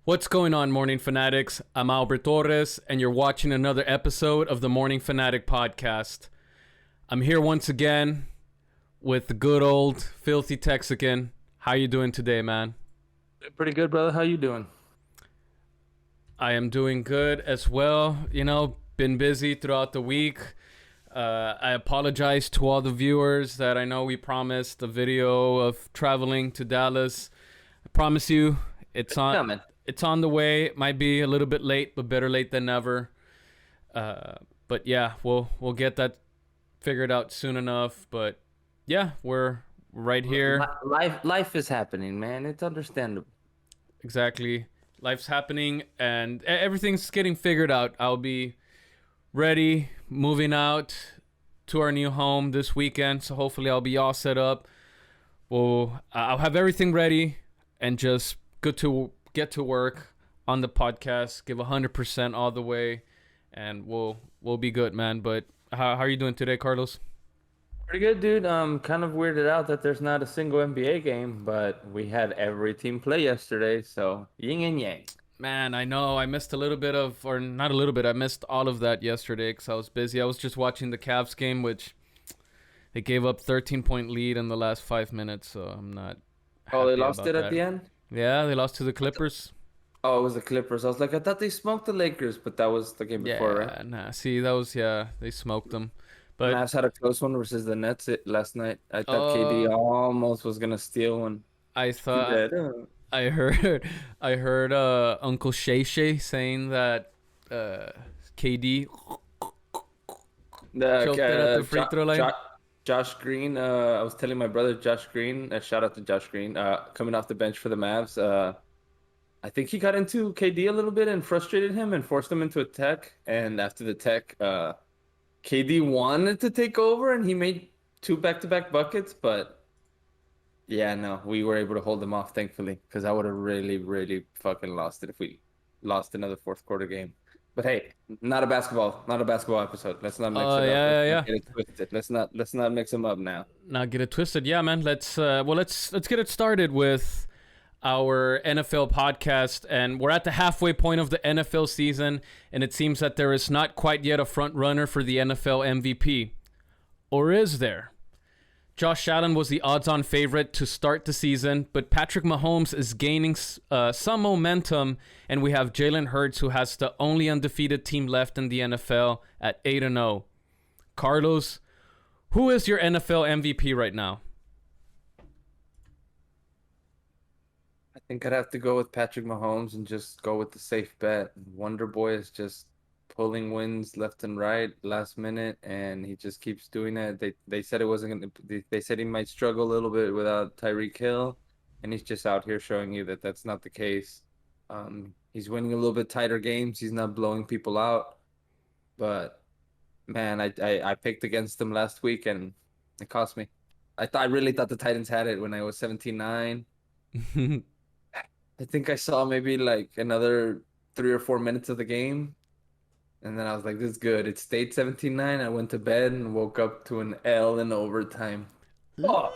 What's going on, Morning Fanatics? I'm Albert Torres, and you're watching another episode of the Morning Fanatic podcast. I'm here once again with the good old filthy Texican. How you doing today, man? Pretty good, brother. How you doing? I am doing good as well. You know, been busy throughout the week. I apologize to all the viewers that I know we promised a video of traveling to Dallas. I promise you, it's on the way. It might be a little bit late, but better late than never. But yeah, we'll get that figured out soon enough. But yeah, we're right here. Life is happening, man. It's understandable. Exactly. Life's happening and everything's getting figured out. I'll be ready, moving out to our new home this weekend. So hopefully I'll be all set up. I'll have everything ready and just good to get to work on the podcast, give 100% all the way, and we'll be good, man. But how are you doing today, Carlos? Pretty good, dude. Kind of weirded out that there's not a single NBA game, but we had every team play yesterday, so yin and yang. Man, I know I missed a little bit of, or not a little bit, I missed all of that yesterday because I was busy. I was just watching the Cavs game, which they gave up 13-point lead in the last 5 minutes, so I'm not Oh, they happy lost about it at that. the end? Yeah, they lost to the Clippers. Oh, it was the Clippers. I was like, I thought they smoked the Lakers, but that was the game before, right? Nah, see, they smoked them. The But Mavs had a close one versus the Nets last night. I thought KD almost was gonna steal one. I thought Yeah. I heard Uncle Shay Shay saying that KD choked it at the free throw line. Josh Green. I was telling my brother Josh Green. Shout out to Josh Green. Coming off the bench for the Mavs. I think he got into KD a little bit and frustrated him and forced him into a tech. And after the tech, KD wanted to take over and he made 2 back-to-back buckets, but yeah, no, we were able to hold him off, thankfully, because I would have really, really fucking lost it if we lost another fourth quarter game. But hey, not a basketball episode. Let's not mix it up. Yeah. Get it twisted. Let's not mix them up now. Not get it twisted. Yeah, man. Let's get it started with our NFL podcast, and we're at the halfway point of the NFL season, and it seems that there is not quite yet a front runner for the NFL MVP. Or is there? Josh Allen was the odds-on favorite to start the season, but Patrick Mahomes is gaining some momentum, and we have Jalen Hurts, who has the only undefeated team left in the NFL at 8-0. Carlos, who is your NFL MVP right now? I think I'd have to go with Patrick Mahomes and just go with the safe bet. Wonder Boy is just pulling wins left and right last minute, and he just keeps doing it. They said it wasn't gonna. They said he might struggle a little bit without Tyreek Hill, and he's just out here showing you that that's not the case. He's winning a little bit tighter games. He's not blowing people out, but man, I picked against him last week and it cost me. I really thought the Titans had it when I was 17-9. I think I saw maybe like another 3 or 4 minutes of the game. And then I was like, this is good. It stayed 17-9. I went to bed and woke up to an L in overtime. Oh.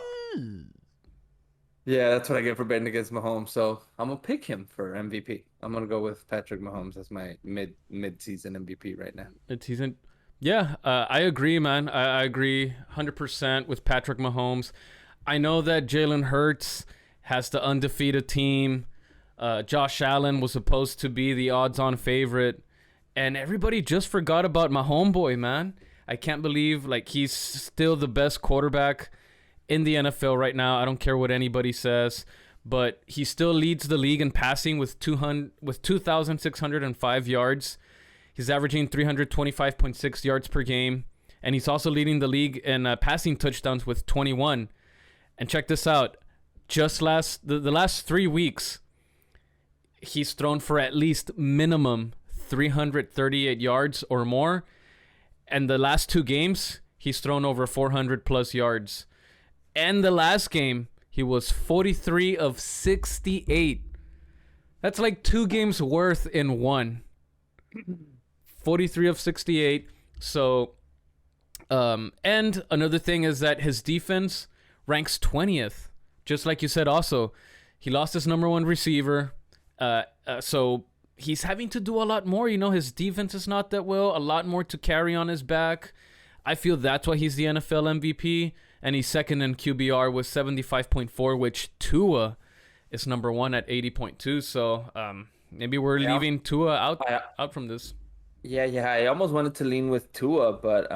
Yeah, that's what I get for betting against Mahomes. So I'm going to pick him for MVP. I'm going to go with Patrick Mahomes as my mid-season MVP right now. Mid-season? Yeah, I agree, man. I agree 100% with Patrick Mahomes. I know that Jalen Hurts has the undefeated team. Josh Allen was supposed to be the odds-on favorite, and everybody just forgot about my homeboy, man. I can't believe he's still the best quarterback in the NFL right now. I don't care what anybody says, but he still leads the league in passing with 2,605 yards. He's averaging 325.6 yards per game, and he's also leading the league in passing touchdowns with 21. And check this out. Just the last 3 weeks, he's thrown for at least minimum 338 yards or more. And the last 2 games, he's thrown over 400 plus yards. And the last game, he was 43 of 68. That's like 2 games worth in one. 43 of 68. So, and another thing is that his defense ranks 20th. Just like you said also, he lost his number 1 receiver. So he's having to do a lot more. His defense is not that well. A lot more to carry on his back. I feel that's why he's the NFL MVP, and he's second in QBR with 75.4, which Tua is number one at 80.2. So maybe we're leaving Tua out from this. Yeah, I almost wanted to lean with Tua, but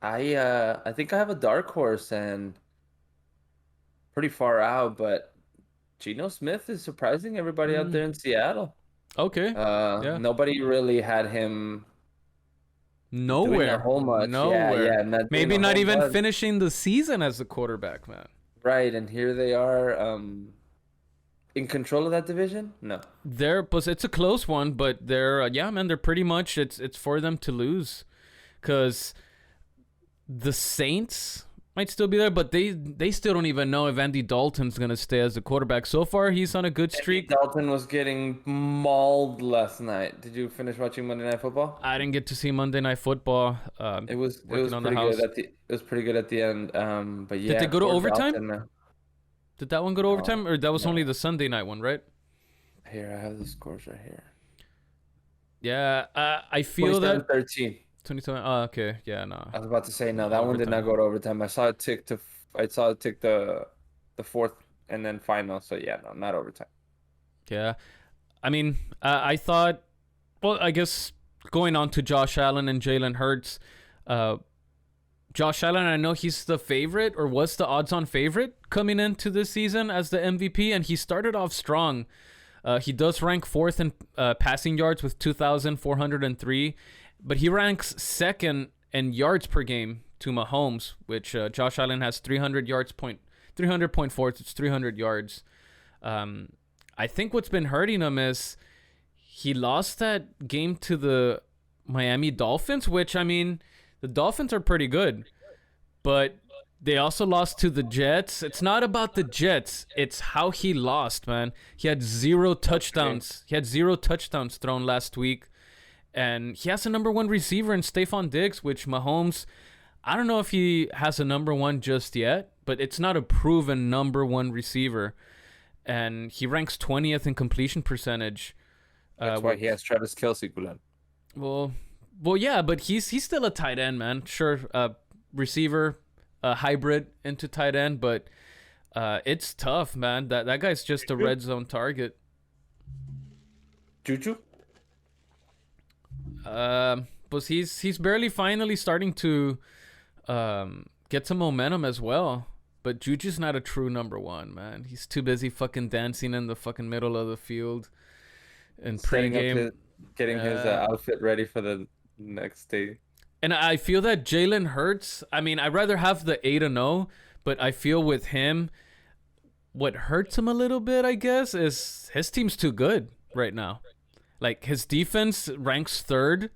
I think I have a dark horse and pretty far out, but Geno Smith is surprising everybody out there in Seattle. Okay. Yeah. Nobody really had him nowhere. doing a whole much. Nowhere. Yeah, maybe not even finishing the season as a quarterback, man. Right, and here they are in control of that division? No. It's a close one, but they're pretty much it's for them to lose, because the Saints might still be there, but they still don't even know if Andy Dalton's gonna stay as a quarterback. So far, he's on a good streak. Andy Dalton was getting mauled last night. Did you finish watching Monday Night Football? I didn't get to see Monday Night Football. It was pretty good it was pretty good at the end. But yeah. Did they go to overtime? Dalton, did that one go to overtime, or that was only the Sunday night one, right? Here, I have the scores right here. Yeah, I feel that 13. 27. Oh, okay. Yeah, no. I was about to say no. That one did not go to overtime. I saw it tick the fourth and then final. So yeah, no, not overtime. Yeah, I mean, I thought. Well, I guess going on to Josh Allen and Jalen Hurts. Josh Allen, I know he's the favorite, or was the odds-on favorite coming into this season as the MVP, and he started off strong. He does rank fourth in passing yards with 2,403. But he ranks second in yards per game to Mahomes, which Josh Allen has 300.4. It's 300 yards. I think what's been hurting him is he lost that game to the Miami Dolphins, which, I mean, the Dolphins are pretty good. But they also lost to the Jets. It's not about the Jets. It's how he lost, man. He had 0 touchdowns. He had 0 touchdowns thrown last week. And he has a number one receiver in Stephon Diggs, which Mahomes, I don't know if he has a number one just yet, but it's not a proven number one receiver. And he ranks 20th in completion percentage. That's why he has Travis Kelce, Gulan. Well, yeah, but he's still a tight end, man. Sure, receiver, hybrid into tight end, but it's tough, man. That guy's just a red zone target. Juju? But he's barely finally starting to get some momentum as well. But Juju's not a true number one, man. He's too busy fucking dancing in the fucking middle of the field and pregame, getting his outfit ready for the next day. And I feel that Jalen Hurts, I mean, I'd rather have the 8-0, but I feel with him, what hurts him a little bit, I guess, is his team's too good right now. Like, his defense ranks third.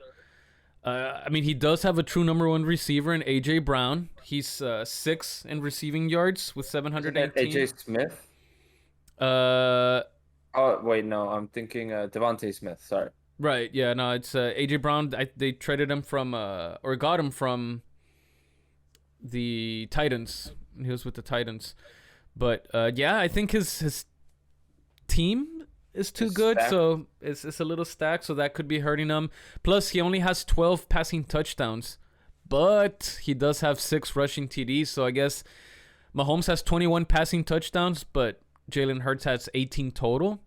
I mean, he does have a true number one receiver in A.J. Brown. He's sixth in receiving yards with 718. A.J. Smith? Oh, wait, no. I'm thinking Devontae Smith. Sorry. Right, yeah. No, it's A.J. Brown. They traded him from, or got him from the Titans. He was with the Titans. But, yeah, I think his team is too good, stacked. So it's a little stacked, so that could be hurting him. Plus, he only has 12 passing touchdowns, but he does have 6 rushing TDs, so I guess Mahomes has 21 passing touchdowns, but Jalen Hurts has 18 total.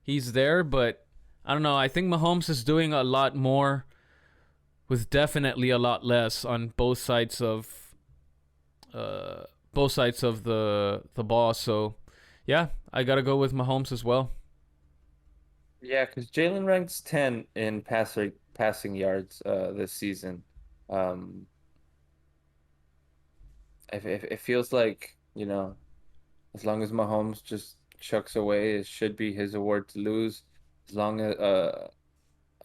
He's there, but I don't know. I think Mahomes is doing a lot more with definitely a lot less on both sides of the ball. So, yeah, I got to go with Mahomes as well. Yeah, because Jalen ranks 10 in passing yards this season. It feels like, as long as Mahomes just chucks away, it should be his award to lose. As long as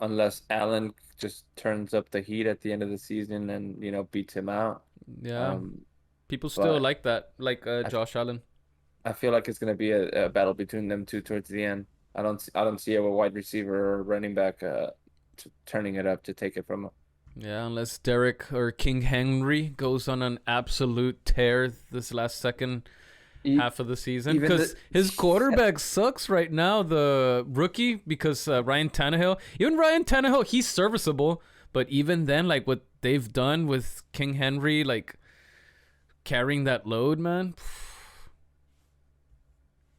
unless Allen just turns up the heat at the end of the season and beats him out. Yeah, people still like that, Josh Allen. I feel like it's gonna be a battle between them two towards the end. I don't see a wide receiver or running back turning it up to take it from him. Yeah, unless Derek or King Henry goes on an absolute tear this last second E- half of the season Even because his quarterback sucks right now, the rookie, because Ryan Tannehill, he's serviceable, but even then, like what they've done with King Henry, like carrying that load, man,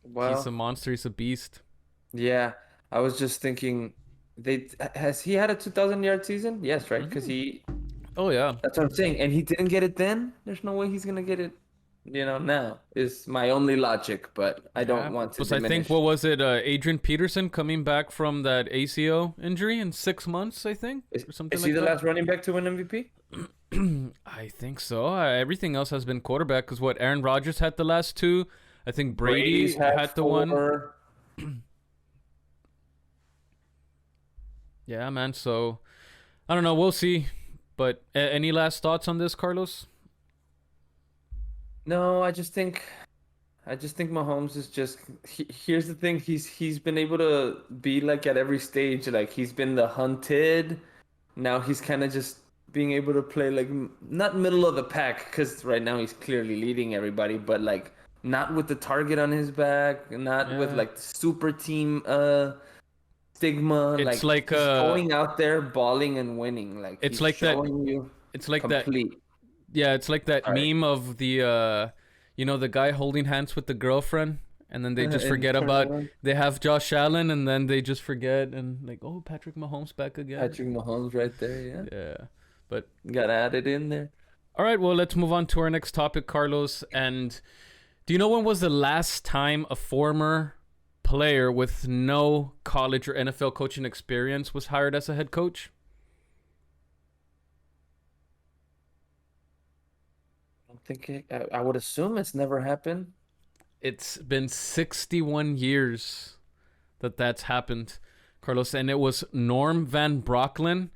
he's a well, monster, he's a beast. yeah. I was just thinking, they has he had a 2,000 yard season? Yes, right? Because he Oh yeah. that's what I'm saying, and he didn't get it then. There's no way he's gonna get it, now. Is my only logic, but I Yeah, don't want to plus I think, diminish. what was it, Adrian Peterson coming back from that ACO injury in 6 months, I think, Is, or something is he like the that. last running back to win MVP? I think so. Everything else has been quarterback, because what, Aaron Rodgers had the last two. I think Brady's Brady had the one. 4. Yeah, man. So I don't know. We'll see. But any last thoughts on this, Carlos? No, I just think Mahomes is just here's the thing, he's been able to be like at every stage, like he's been the hunted. Now he's kind of just being able to play like not middle of the pack, cuz right now he's clearly leading everybody, but like not with the target on his back, not with Yeah. like super team stigma, It's like like just going out there balling and winning, like it's he's like that. showing you It's like that. complete. Yeah, it's like that Sorry. meme of the guy holding hands with the girlfriend, and then they just And forget turn about. around. They have Josh Allen, and then they just forget, and like, oh, Patrick Mahomes back again. Patrick Mahomes right there, yeah. Yeah. But Got added in there. all right, well, let's move on to our next topic, Carlos. And do you know when was the last time a former player with no college or NFL coaching experience was hired as a head coach? I'm thinking, I would assume it's never happened. It's been 61 years that that's happened, Carlos, and it was Norm Van Brocklin.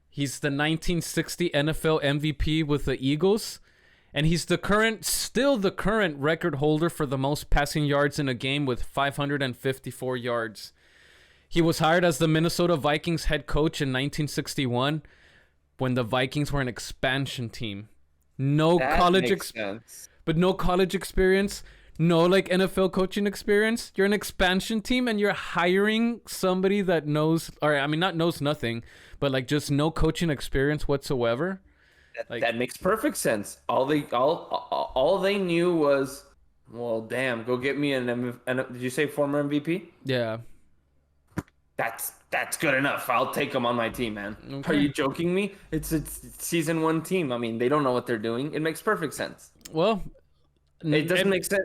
He's the 1960 NFL MVP with the Eagles, and he's still the current record holder for the most passing yards in a game with 554 yards. He was hired as the Minnesota Vikings head coach in 1961 when the Vikings were an expansion team. No That college makes sense. but no college experience, no like NFL coaching experience. You're an expansion team and you're hiring somebody that knows, or I mean, not knows nothing, but like just no coaching experience whatsoever. Like, That makes perfect sense. All they knew was, well, damn, go get me did you say former MVP? yeah. That's good enough. I'll take him on my team, man. Are Okay. you joking me? It's season one team. I mean, they don't know what they're doing. It makes perfect sense. Well, It doesn't and- make sense.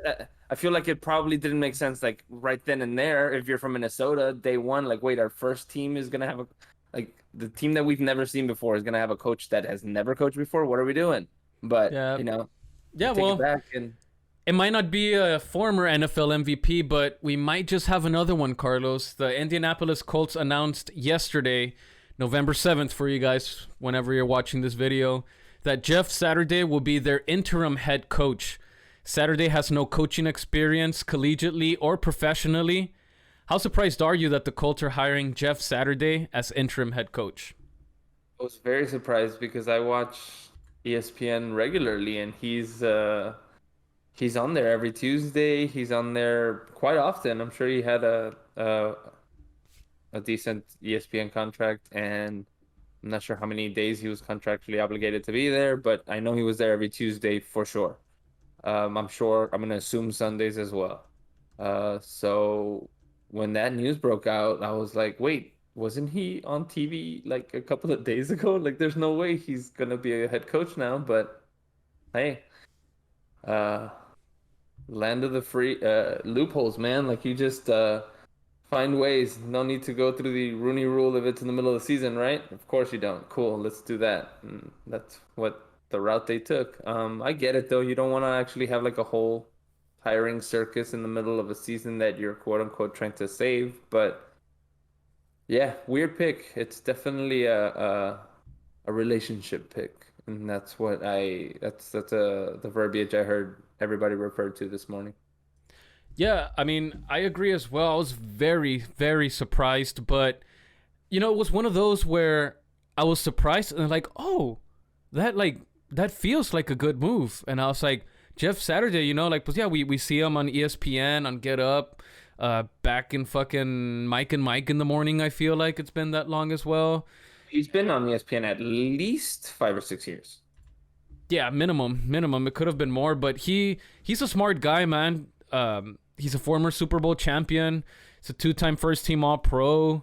I feel like it probably didn't make sense like right then and there. If you're from Minnesota, day one, like, wait, our first team is gonna have like the team that we've never seen before is gonna have a coach that has never coached before. What are we doing? But yeah, yeah. take it Well, back and it might not be a former NFL MVP, but we might just have another one, Carlos. The Indianapolis Colts announced yesterday, November 7th, for you guys, whenever you're watching this video, that Jeff Saturday will be their interim head coach. Saturday has no coaching experience collegiately or professionally. How surprised are you that the Colts are hiring Jeff Saturday as interim head coach? I was very surprised because I watch ESPN regularly and he's on there every Tuesday. He's on there quite often. I'm sure he had a decent ESPN contract, and I'm not sure how many days he was contractually obligated to be there, but I know he was there every Tuesday for sure. I'm sure I'm gonna assume Sundays as well. So when that news broke out, I was like, wait, wasn't he on TV like a couple of days ago? Like, there's no way he's gonna be a head coach now. But hey, uh, land of the free loopholes, man. Like, you just find ways. No need to go through the Rooney Rule if it's in the middle of the season, right? Of course you don't. Cool, let's do that. And that's what the route they took. I get it though. You don't want to actually have like a whole hiring circus in the middle of a season that you're quote unquote trying to save. But yeah, weird pick. It's definitely a relationship pick, and that's the verbiage I heard everybody referred to this morning. Yeah, I mean, I agree as well. I was very, very surprised, but it was one of those where I was surprised and like, oh, that feels like a good move. And I was like, Jeff Saturday, like, yeah, we see him on ESPN, on Get Up, back in fucking Mike and Mike in the morning. I feel like it's been that long as well. He's been on ESPN at least 5 or 6 years. Yeah, minimum. It could have been more, but he's a smart guy, man. He's a former Super Bowl champion. He's a 2-time first team All-Pro,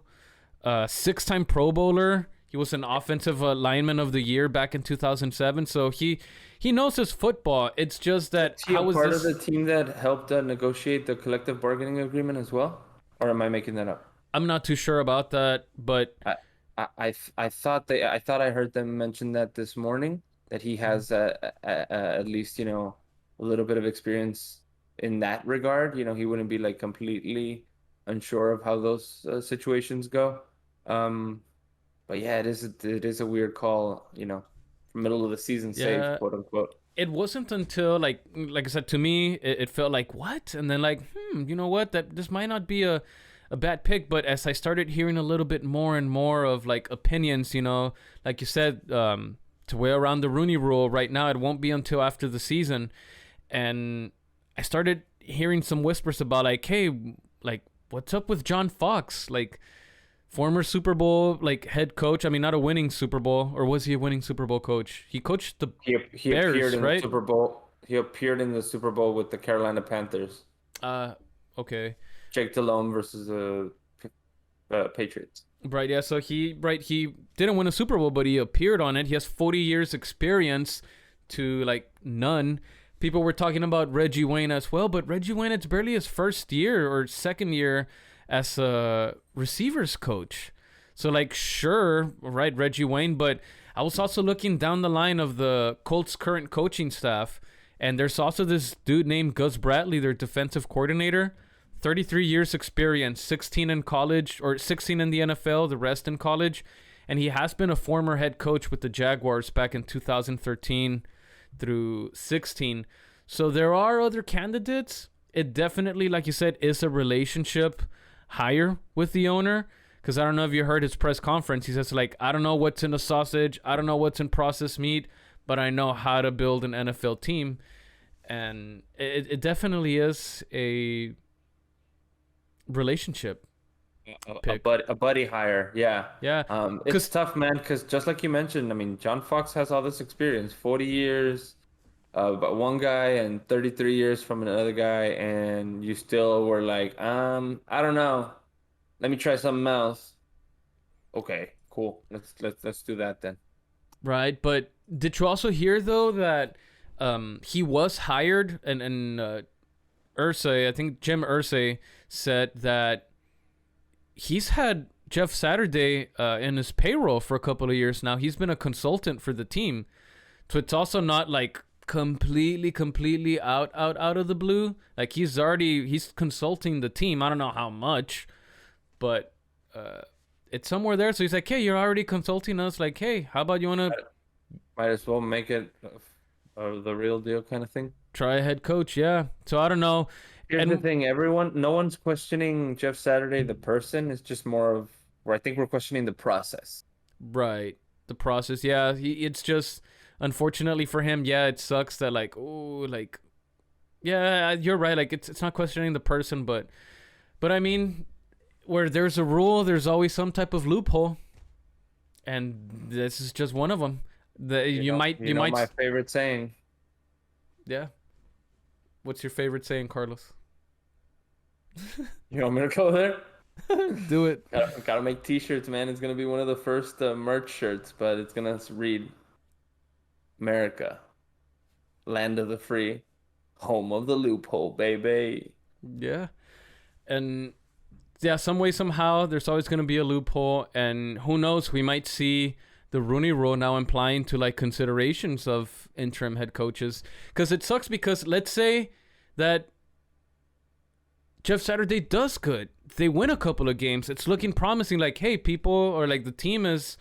6-time Pro Bowler. He was an offensive lineman of the year back in 2007. So he knows his football. It's just that Is he part of the team that helped negotiate the collective bargaining agreement as well? Or am I making that up? I'm not too sure about that, but I thought I heard them mention that this morning, that he has at least, a little bit of experience in that regard. He wouldn't be like completely unsure of how those situations go. But yeah, it is a weird call, middle of the season save, quote unquote. It wasn't until like I said, to me, it felt like, what? And then like, you know what? That this might not be a bad pick. But as I started hearing a little bit more and more of like opinions, like you said, to way around the Rooney Rule right now, it won't be until after the season. And I started hearing some whispers about like, hey, like, what's up with John Fox? Like, former Super Bowl like head coach. I mean, not a winning Super Bowl, or was he a winning Super Bowl coach? He coached the he Bears, appeared in right? the Super Bowl. He appeared in the Super Bowl with the Carolina Panthers. Okay. Jake Delhomme versus the Patriots. Right, yeah. So he didn't win a Super Bowl, but he appeared on it. He has 40 years experience to like none. People were talking about Reggie Wayne as well, but Reggie Wayne, it's barely his first year or second year as a receivers coach. So like, sure, right, Reggie Wayne, but I was also looking down the line of the Colts' current coaching staff, and there's also this dude named Gus Bradley, their defensive coordinator, 33 years experience, 16 in college, or 16 in the NFL, the rest in college, and he has been a former head coach with the Jaguars back in 2013 through 16. So there are other candidates. It definitely, like you said, is a relationship hire with the owner, because I don't know if you heard his press conference. He says like, I don't know what's in the sausage, I don't know what's in processed meat, but I know how to build an NFL team. And it definitely is a relationship pick. A buddy hire. Yeah It's tough, man, because just like you mentioned, I mean, John Fox has all this experience, 40 years but one guy and 33 years from another guy, and you still were like, I don't know, let me try something else. Okay, cool, let's do that then. Right, but did you also hear though that he was hired, and Irsay, I think Jim Irsay said that he's had Jeff Saturday in his payroll for a couple of years now. He's been a consultant for the team, so it's also not like completely out of the blue. Like he's consulting the team. I don't know how much, but it's somewhere there. So he's like, hey, you're already consulting us. Like, hey, how about you want to might as well make it the real deal kind of thing. Try a head coach, yeah. So I don't know. Here's the thing, no one's questioning Jeff Saturday the person. It's just more of where I think we're questioning the process. Right, the process. Yeah, it's just, unfortunately for him, yeah, it sucks that like, oh, like, yeah, you're right. Like it's not questioning the person, but I mean, where there's a rule, there's always some type of loophole, and this is just one of them. You might my favorite saying. Yeah. What's your favorite saying, Carlos? You want me to go there? Do it. Gotta make t-shirts, man. It's gonna be one of the first merch shirts, but it's gonna read, America, land of the free, home of the loophole, baby. Yeah. And yeah, some way, somehow, there's always gonna be a loophole, and who knows, we might see the Rooney Rule now implying to like considerations of interim head coaches. Because it sucks, because let's say that Jeff Saturday does good. They win a couple of games. It's looking promising. Like, hey, people, or like the team is,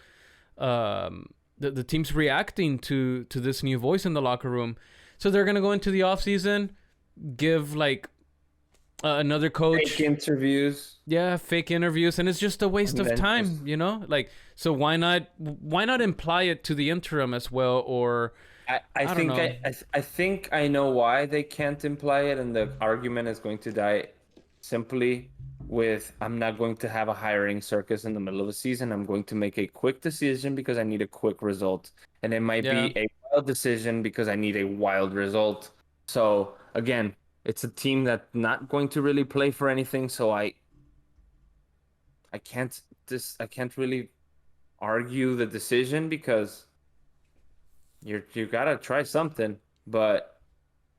the team's reacting to this new voice in the locker room. So they're going to go into the offseason, give like another coach fake interviews. Yeah, fake interviews, and it's just a waste of time, Like, so why not imply it to the interim as well, or I I don't think know. I think I know why they can't imply it, and the argument is going to die simply with I'm not going to have a hiring circus in the middle of the season. I'm going to make a quick decision because I need a quick result. And it might Yeah. be a wild decision because I need a wild result. So again, it's a team that's not going to really play for anything, so I can't really argue the decision because you gotta try something, but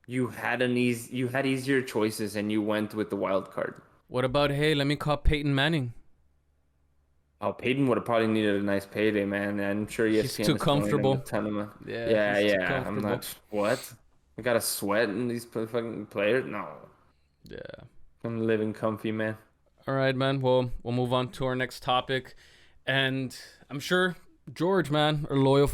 you had easier choices and you went with the wild card. What about, hey, let me call Peyton Manning? Oh, Peyton would have probably needed a nice payday, man. I'm sure He's ESPN too is throwing him a comfortable. ton of money. Yeah, Yeah, he's too yeah. I'm comfortable. not. What? I got to sweat in these fucking players? No. Yeah. I'm living comfy, man. All right, man. Well, we'll move on to our next topic. And I'm sure George, man, our loyal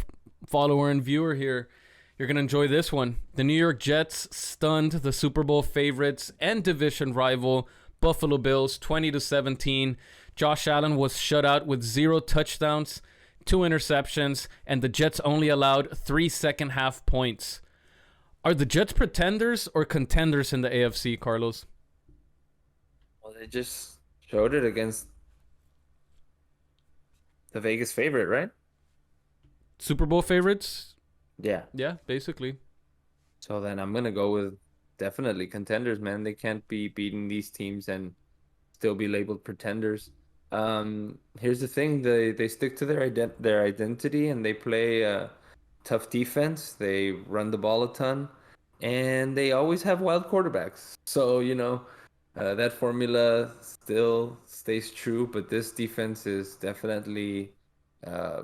follower and viewer here, you're going to enjoy this one. The New York Jets stunned the Super Bowl favorites and division rival Buffalo Bills 20-17. Josh Allen was shut out with 0 touchdowns, 2 interceptions, and the Jets only allowed 3 second half points. Are the Jets pretenders or contenders in the AFC, Carlos? Well, they just showed it against the Vegas favorite, right? Super Bowl favorites? Yeah. Yeah, basically. So then I'm gonna go with definitely contenders, man. They can't be beating these teams and still be labeled pretenders. Here's the thing: they stick to their identity and they play tough defense. They run the ball a ton, and they always have wild quarterbacks. So that formula still stays true. But this defense is definitely uh,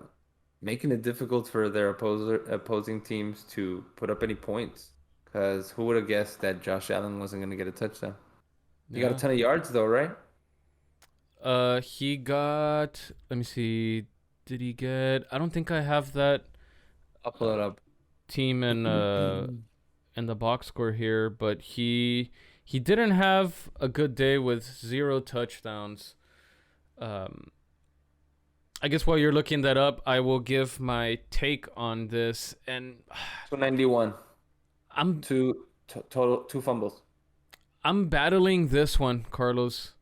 making it difficult for their opposing teams to put up any points. Because who would have guessed that Josh Allen wasn't going to get a touchdown? He got a Yeah. ton of yards though, right? He got. Let me see. Did he get? I don't think I have that I'll pull it up. team in the box score here, but he didn't have a good day with 0 touchdowns. I guess while you're looking that up, I will give my take on this, and 291. I'm Total 2 fumbles. I'm battling this one, Carlos.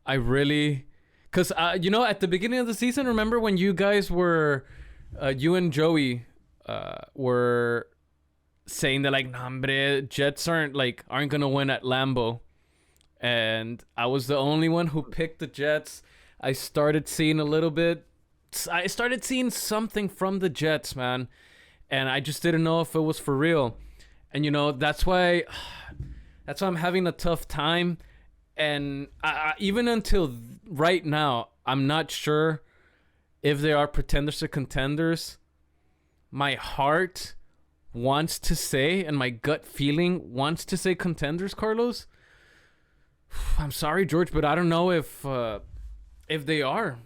I really, cause at the beginning of the season, remember when you guys were, you and Joey, were saying that like, nah, hombre, Jets aren't gonna win at Lambeau, and I was the only one who picked the Jets. I started seeing a little bit. I started seeing something from the Jets, man, and I just didn't know if it was for real. And that's why I'm having a tough time. And even until right now, I'm not sure if they are pretenders or contenders. My heart wants to say, and my gut feeling wants to say contenders, Carlos. I'm sorry, George, but I don't know if they are.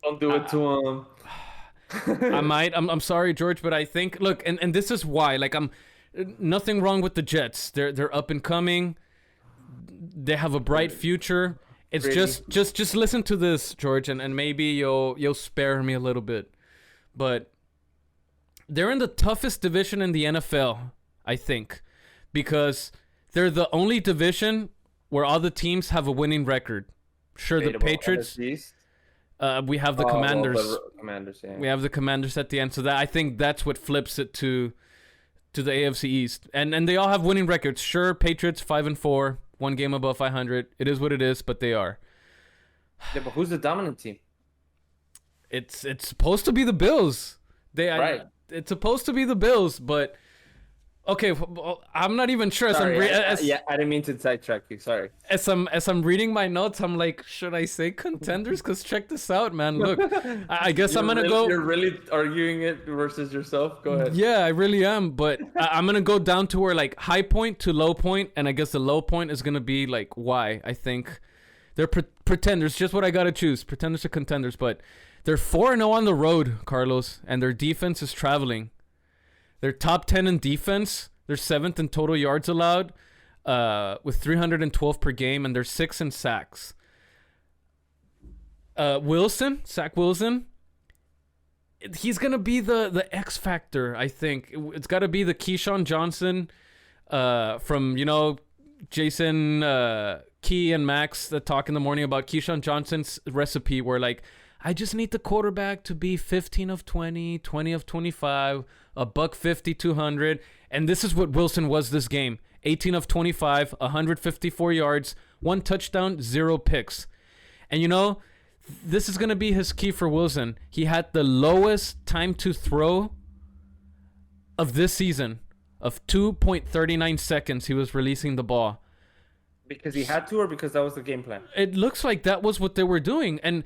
Don't do it to him. I might. I'm sorry, George, but I think look, and this is why. I'm nothing wrong with the Jets. They're up and coming. They have a bright future. It's Really? just listen to this, George, and maybe you'll spare me a little bit. But they're in the toughest division in the NFL, I think, because they're the only division where all the teams have a winning record. Sure, the Patriots. We have the Commanders. Well, the Commanders, yeah. We have the Commanders at the end, so that I think that's what flips it to the AFC East, and they all have winning records. Sure, Patriots 5-4, 1 game above 500. It is what it is, but they are. Yeah, but who's the dominant team? It's supposed to be the Bills. Right. It's supposed to be the Bills, but okay, well, I'm not even sure. Sorry, I didn't mean to sidetrack you. Sorry. As I'm reading my notes, I'm like, should I say contenders? Because check this out, man. Look, I guess I'm gonna go. You're really arguing it versus yourself. Go ahead. Yeah, I really am, but I'm gonna go down to where high point to low point, and I guess the low point is gonna be why I think they're pretenders. Just what I gotta choose: pretenders or contenders. But they're 4-0 on the road, Carlos, and their defense is traveling. They're top 10 in defense. They're 7th in total yards allowed, with 312 per game, and they're 6th in sacks. Zach Wilson, he's gonna be the X factor. I think it's got to be the Keyshawn Johnson, from Jason, Key and Max that talk in the morning about Keyshawn Johnson's recipe, where like I just need the quarterback to be 15 of 20, 20 of 25, a buck 50, 200, and this is what Wilson was this game: 18 of 25, 154 yards, 1 touchdown, 0 picks, and this is going to be his key for Wilson. He had the lowest time to throw of this season of 2.39 seconds. He was releasing the ball. Because he had to, or because that was the game plan? It looks like that was what they were doing. And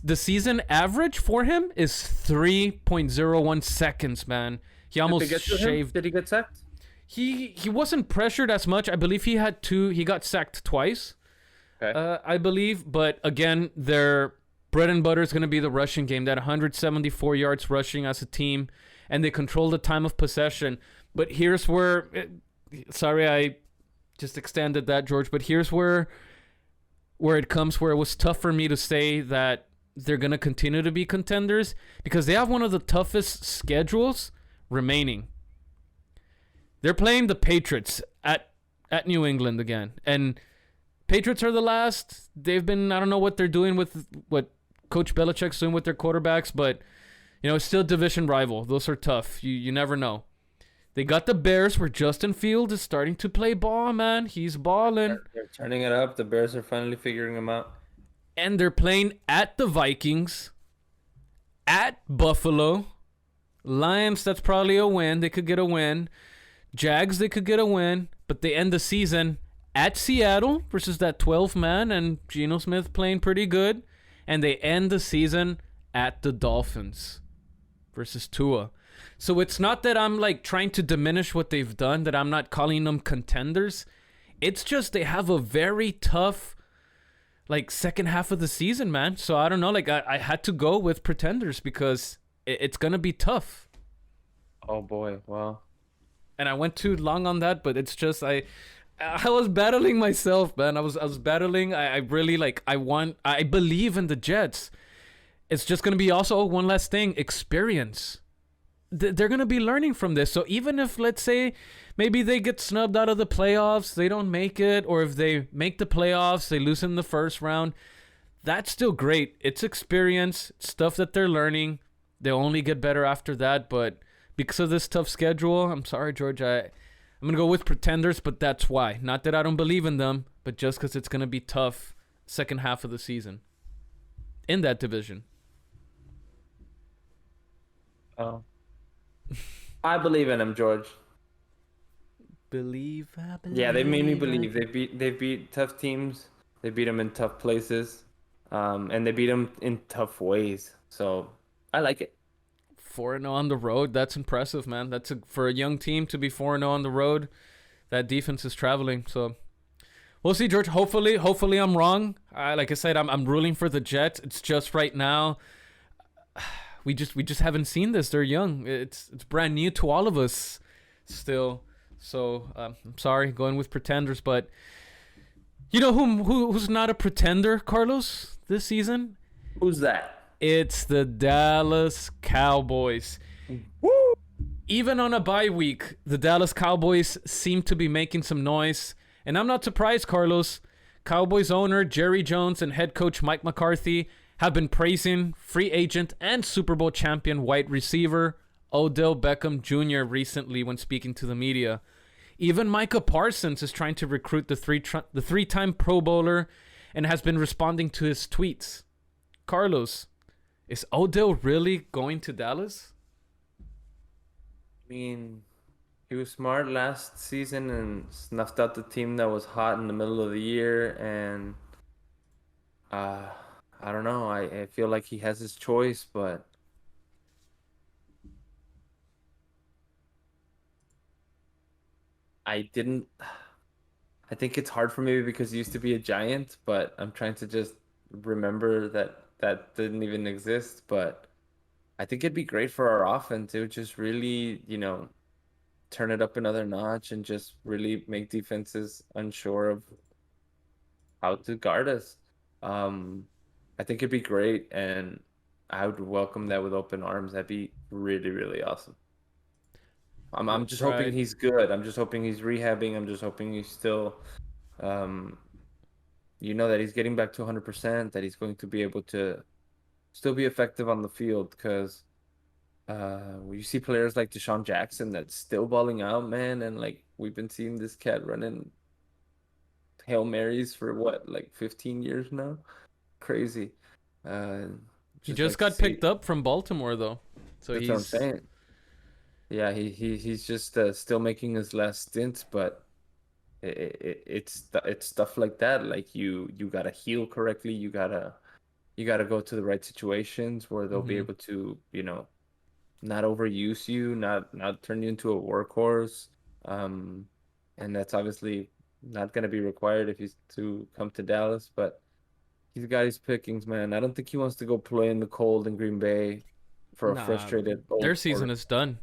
the season average for him is 3.01 seconds, man. He almost shaved. Did he get sacked? He wasn't pressured as much. I believe he got sacked twice. Okay. I believe, but again, their bread and butter is going to be the rushing game. That 174 yards rushing as a team, and they control the time of possession. But here's where, sorry, I just extended that, George. But here's where it comes, where it was tough for me to say that they're going to continue to be contenders, because they have one of the toughest schedules remaining. They're playing the Patriots at New England again, and Patriots are the last. They've been, I don't know what they're doing with what Coach Belichick's doing with their quarterbacks, but it's still division rival. Those are tough. You never know. They got the Bears, where Justin Fields is starting to play ball, man. He's balling. They're turning it up. The Bears are finally figuring him out. And they're playing at the Vikings, at Buffalo, Lions. That's probably a win. They could get a win. Jags, they could get a win, but they end the season at Seattle versus that 12-man, and Geno Smith playing pretty good. And they end the season at the Dolphins versus Tua. So it's not that I'm like trying to diminish what they've done, that I'm not calling them contenders. It's just they have a very tough like second half of the season, man. So I don't know, like I had to go with pretenders because it's going to be tough. Oh boy, wow. And I went too long on that, but it's just I was battling myself, man. I was battling. I really I believe in the Jets. It's just going to be also one last thing, experience. They're going to be learning from this. So even if, let's say, maybe they get snubbed out of the playoffs, they don't make it, or if they make the playoffs, they lose in the first round, that's still great. It's experience, it's stuff that they're learning. They'll only get better after that. But because of this tough schedule, I'm sorry, George, I'm going to go with pretenders, but that's why. Not that I don't believe in them, but just because it's going to be tough second half of the season in that division. Oh. I believe in them, George. I believe. Yeah, they made me believe. They beat tough teams. They beat them in tough places. And they beat them in tough ways. So I like it. 4-0 on the road. That's impressive, man. For a young team to be 4-0 on the road. That defense is traveling. So we'll see, George. Hopefully I'm wrong. Like I said, I'm rooling for the Jets. It's just right now, we just haven't seen this. They're young. It's brand new to all of us still. So I'm sorry, going with pretenders. But you know who's not a pretender, Carlos, this season? Who's that? It's the Dallas Cowboys. Woo! Even on a bye week, the Dallas Cowboys seem to be making some noise. And I'm not surprised, Carlos. Cowboys owner Jerry Jones and head coach Mike McCarthy have been praising free agent and Super Bowl champion wide receiver Odell Beckham Jr. recently when speaking to the media. Even Micah Parsons is trying to recruit the three-time Pro Bowler and has been responding to his tweets. Carlos, is Odell really going to Dallas? I mean, he was smart last season and snuffed out the team that was hot in the middle of the year. And I don't know. I feel like he has his choice, but I think it's hard for me because he used to be a Giant, but I'm trying to just remember that didn't even exist. But I think it'd be great for our offense to just really, turn it up another notch and just really make defenses unsure of how to guard us. I think it'd be great. And I would welcome that with open arms. That'd be really, really awesome. I'm just hoping Right. he's good. I'm just hoping he's rehabbing. I'm just hoping he's still, um, that he's getting back to 100%, that he's going to be able to still be effective on the field. Because you see players like Deshaun Jackson that's still balling out, man, and like we've been seeing this cat running Hail Marys for what, like 15 years now? Crazy. Uh, He just just like to got see. picked up from Baltimore though, so That's what I'm he's saying. Yeah, he's just still making his last stint, but it's stuff like that. Like you gotta heal correctly. You gotta go to the right situations where they'll be hmm able to, not overuse you, not turn you into a workhorse. Um, and that's obviously not gonna be required if he's to come to Dallas, but he's got his pickings, man. I don't think he wants to go play in the cold in Green Bay for a nah. frustrated Their old season or is done.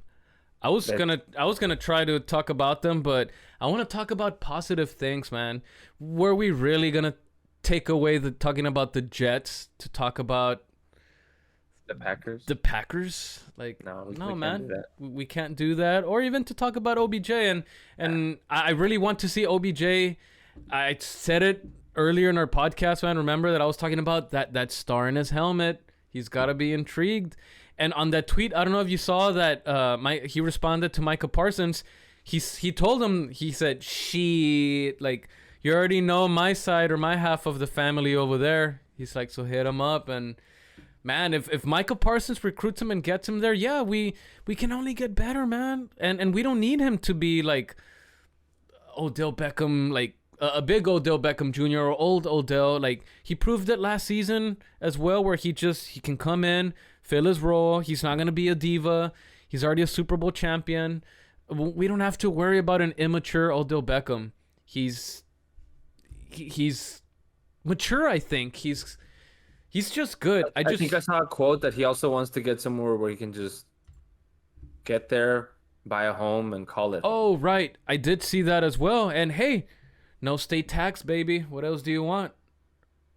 I was gonna try to talk about them, but I want to talk about positive things, man. Were we really gonna take away the talking about the Jets to talk about the Packers. the Packers? Like, No, we no, can't do man, that. we can't do that. Or even to talk about OBJ, and I really want to see OBJ. I said it earlier in our podcast, man. Remember that I was talking about that star in his helmet. He's got to be intrigued. And on that tweet, I don't know if you saw that. He responded to Micah Parsons. He told him, he said, "She, like, you already know my side or my half of the family over there." He's like, so hit him up. And man, if Micah Parsons recruits him and gets him there, yeah, we can only get better, man. And we don't need him to be like Odell Beckham, like a big Odell Beckham Jr. or old Odell. Like, he proved it last season as well, where he can come in, fill his role. He's not gonna be a diva. He's already a Super Bowl champion. We don't have to worry about an immature Odell Beckham. He's mature. I think he's just good. I think I saw a quote that he also wants to get somewhere where he can just get there, buy a home, and call it home. Oh, right. I did see that as well. And hey, no state tax, baby. What else do you want?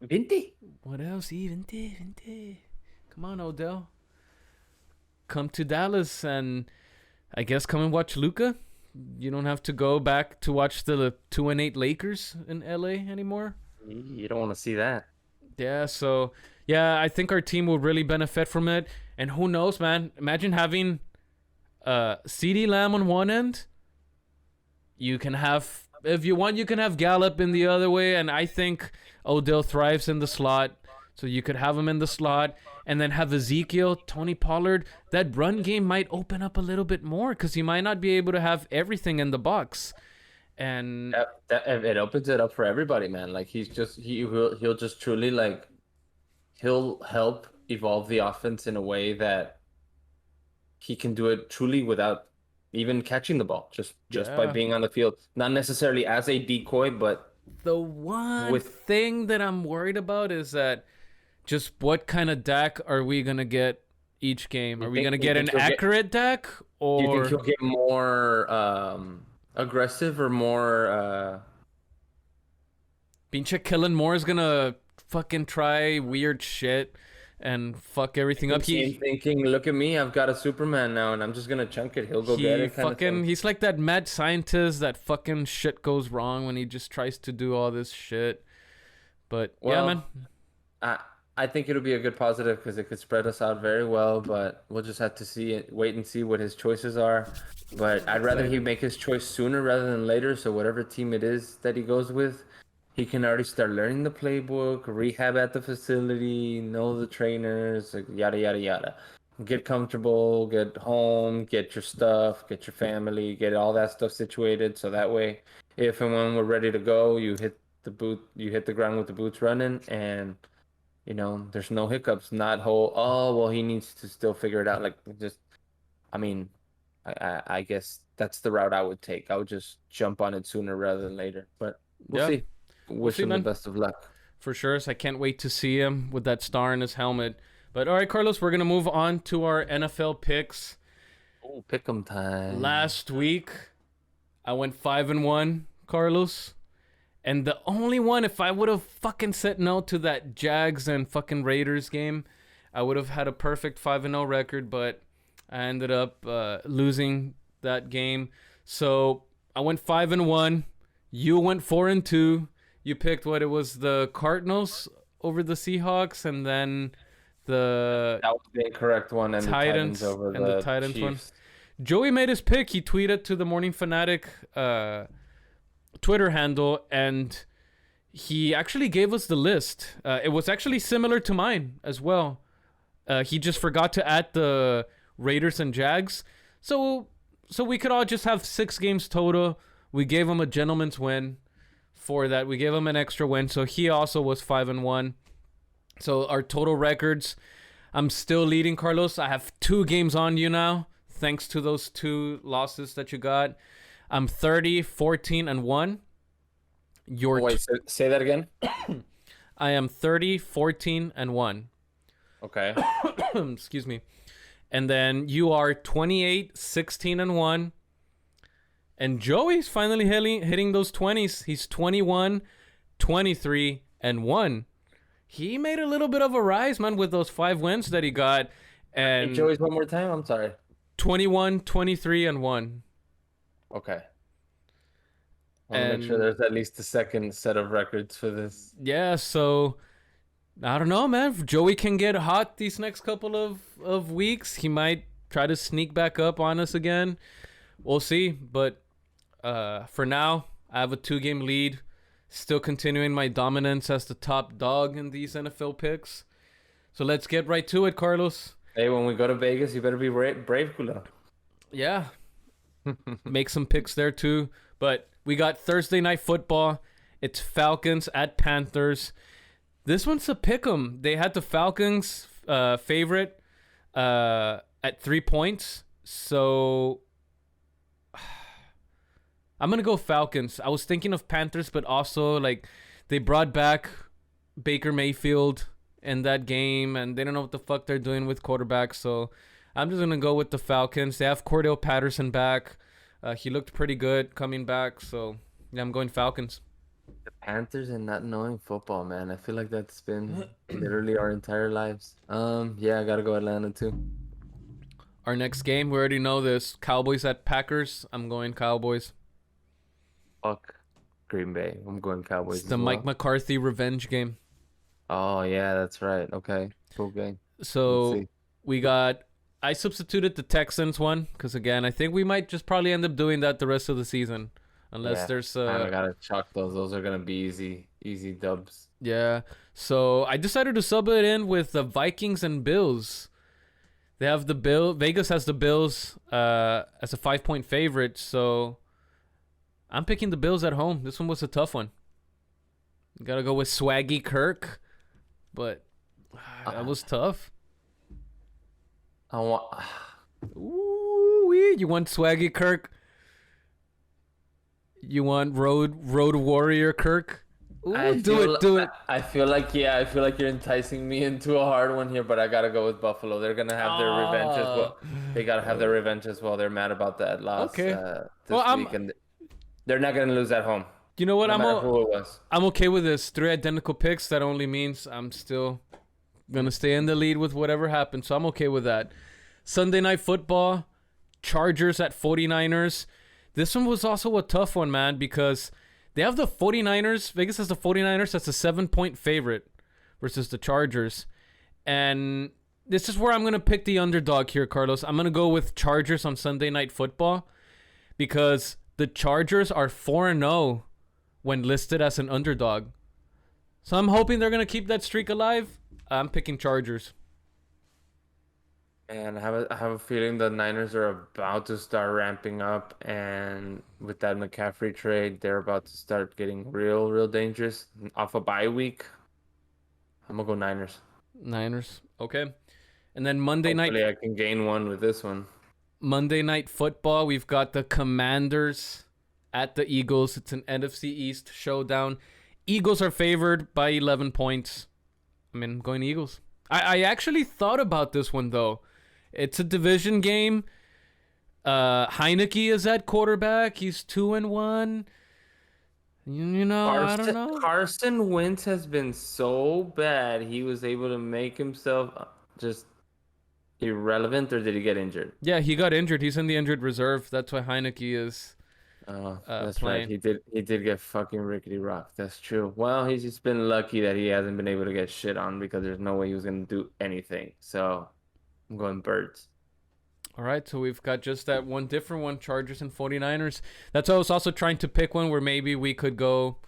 Vinty. What else? Even Come on, Odell. Come to Dallas and I guess come and watch Luka. You don't have to go back to watch the 2-8 Lakers in LA anymore. You don't want to see that. Yeah, so yeah, I think our team will really benefit from it. And who knows, man? Imagine having CeeDee Lamb on one end. You can have, if you want, you can have Gallup in the other way. And I think Odell thrives in the slot. So you could have him in the slot and then have Ezekiel, Tony Pollard. That run game might open up a little bit more because you might not be able to have everything in the box. And It opens it up for everybody, man. Like he'll just truly, like, he'll help evolve the offense in a way that he can do it truly without even catching the ball, just by yeah, being on the field, not necessarily as a decoy, but the one with thing that I'm worried about is that just what kind of Dak are we going to get each game? Are we going to get an accurate Dak? Or do you think he'll get more aggressive or more Pinche Kellen Moore is going to fucking try weird shit and fuck everything up? thinking, look at me, I've got a Superman now and I'm just gonna chunk it, he'll go get it kind of thing. He's like that mad scientist that fucking shit goes wrong when he just tries to do all this shit. But yeah, man. I think it'll be a good positive because it could spread us out very well, but we'll just have to wait and see what his choices are. But I'd rather he make his choice sooner rather than later, so whatever team it is that he goes with, he can already start learning the playbook, rehab at the facility, know the trainers, like, yada, yada, yada. Get comfortable, get home, get your stuff, get your family, get all that stuff situated. So that way, if and when we're ready to go, you hit the ground with the boots running, and there's no hiccups. Not he needs to still figure it out. Like, just, I mean, I guess that's the route I would take. I would just jump on it sooner rather than later. But we'll see. Wish him the best of luck. For sure. So I can't wait to see him with that star in his helmet. But all right, Carlos, we're going to move on to our NFL picks. Oh, pick 'em time. Last week, I went 5-1, Carlos. And the only one, if I would have fucking said no to that Jags and fucking Raiders game, I would have had a perfect 5-0 record, but I ended up losing that game. So I went 5-1. You went 4-2. You picked what it was, the Cardinals over the Seahawks, and then the That was the incorrect one, and the Titans Titans over and the the Titans one. Chiefs. Joey made his pick. He tweeted to the Morning Fanatic Twitter handle, and he actually gave us the list. It was actually similar to mine as well. He just forgot to add the Raiders and Jags. So we could all just have 6 games total. We gave him a gentleman's win for that. We gave him an extra win. So he also was 5-1. So our total records, I'm still leading, Carlos. I have 2 games on you now, thanks to those 2 losses that you got. I'm 30, 14, and 1. Wait, say that again. I am 30, 14, and 1. Okay. Excuse me. And then you are 28, 16, and 1. And Joey's finally hitting those 20s. He's 21, 23, and 1. He made a little bit of a rise, man, with those 5 wins that he got. And Hey, Joey's one more time. I'm sorry. 21, 23, and 1. Okay. I want to make sure there's at least a second set of records for this. Yeah, so I don't know, man. If Joey can get hot these next couple of weeks, he might try to sneak back up on us again. We'll see. But for now, I have a 2-game lead. Still continuing my dominance as the top dog in these NFL picks. So let's get right to it, Carlos. Hey, when we go to Vegas, you better be brave, Kula. Yeah. Make some picks there too. But we got Thursday Night Football. It's Falcons at Panthers. This one's a pick'em. They had the Falcons favorite at 3 points. So I'm going to go Falcons. I was thinking of Panthers, but also like they brought back Baker Mayfield in that game, and they don't know what the fuck they're doing with quarterbacks. So I'm just going to go with the Falcons. They have Cordell Patterson back. He looked pretty good coming back. So yeah, I'm going Falcons. The Panthers and not knowing football, man. I feel like that's been literally our entire lives. Yeah, I got to go Atlanta too. Our next game, we already know this. Cowboys at Packers. I'm going Cowboys. Fuck Green Bay. I'm going Cowboys. It's the Mike McCarthy revenge game. Oh, yeah, that's right. Okay. Cool game. So I substituted the Texans one because, again, I think we might just probably end up doing that the rest of the season. Unless there's I got to chalk those. Those are going to be easy dubs. Yeah. So I decided to sub it in with the Vikings and Bills. They have Vegas has the Bills as a 5-point favorite. So I'm picking the Bills at home. This one was a tough one. Gotta go with Swaggy Kirk, but that was tough. Ooh, you want Swaggy Kirk? You want Road Warrior Kirk? Ooh, do it. I feel like you're enticing me into a hard one here, but I gotta go with Buffalo. They're gonna have their revenge as well. They gotta have their revenge as well. They're mad about that loss this week, and they're not gonna lose at home. You know what? No matter who it was. I'm okay with this. 3 identical picks. That only means I'm still gonna stay in the lead with whatever happens. So I'm okay with that. Sunday Night Football, Chargers at 49ers. This one was also a tough one, man, because they have the 49ers. Vegas has the 49ers. That's a 7-point favorite versus the Chargers. And this is where I'm going to pick the underdog here, Carlos. I'm going to go with Chargers on Sunday Night Football because the Chargers are 4-0 when listed as an underdog. So I'm hoping they're going to keep that streak alive. I'm picking Chargers. And I have a feeling the Niners are about to start ramping up, and with that McCaffrey trade, they're about to start getting real dangerous off a bye week. I'm gonna go Niners. Niners, okay. And then Monday night. Hopefully I can gain one with this one. Monday Night Football. We've got the Commanders at the Eagles. It's an NFC East showdown. Eagles are favored by 11 points. I'm going Eagles. I actually thought about this one though. It's a division game. Heineke is at quarterback. He's 2-1. You know, I don't know. Carson Wentz has been so bad. He was able to make himself just irrelevant, or did he get injured? Yeah, he got injured. He's in the injured reserve. That's why Heineke is Oh, that's right. playing. He did get fucking rickety rocked. That's true. Well, he's just been lucky that he hasn't been able to get shit on because there's no way he was gonna do anything. So I'm going birds. All right, so we've got just that one different one, Chargers and 49ers. That's why I was also trying to pick one where maybe we could go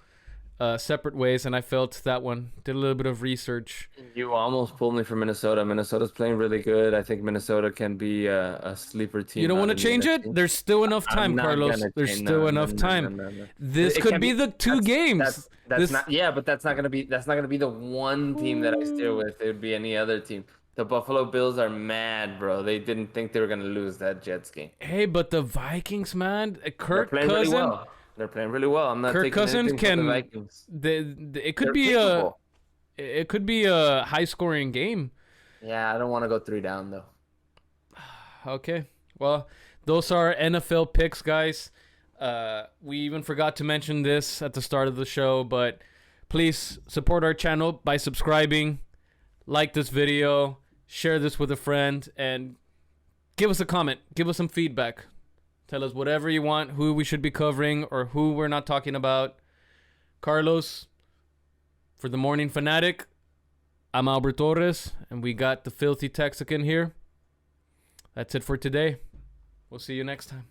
separate ways, and I felt that one. Did a little bit of research. You almost pulled me for Minnesota. Minnesota's playing really good. I think Minnesota can be a sleeper team. You don't want to change it? There's still enough time, Carlos. There's still enough time. No. This could be the two games. That's not. Yeah, but that's not gonna be the one team that I steer with. It would be any other team. The Buffalo Bills are mad, bro. They didn't think they were gonna lose that Jets game. Hey, but the Vikings, man, They're playing really well. They're playing really well. I'm not Kirk taking Cousins anything from the Vikings. It could They're be capable. it could be a high scoring game. Yeah, I don't want to go 3 down though. Okay, well, those are NFL picks, guys. We even forgot to mention this at the start of the show, but please support our channel by subscribing, like this video, share this with a friend, and give us a comment. Give us some feedback. Tell us whatever you want, who we should be covering or who we're not talking about. Carlos, for the Morning Fanatic, I'm Albert Torres, and we got the filthy Texican here. That's it for today. We'll see you next time.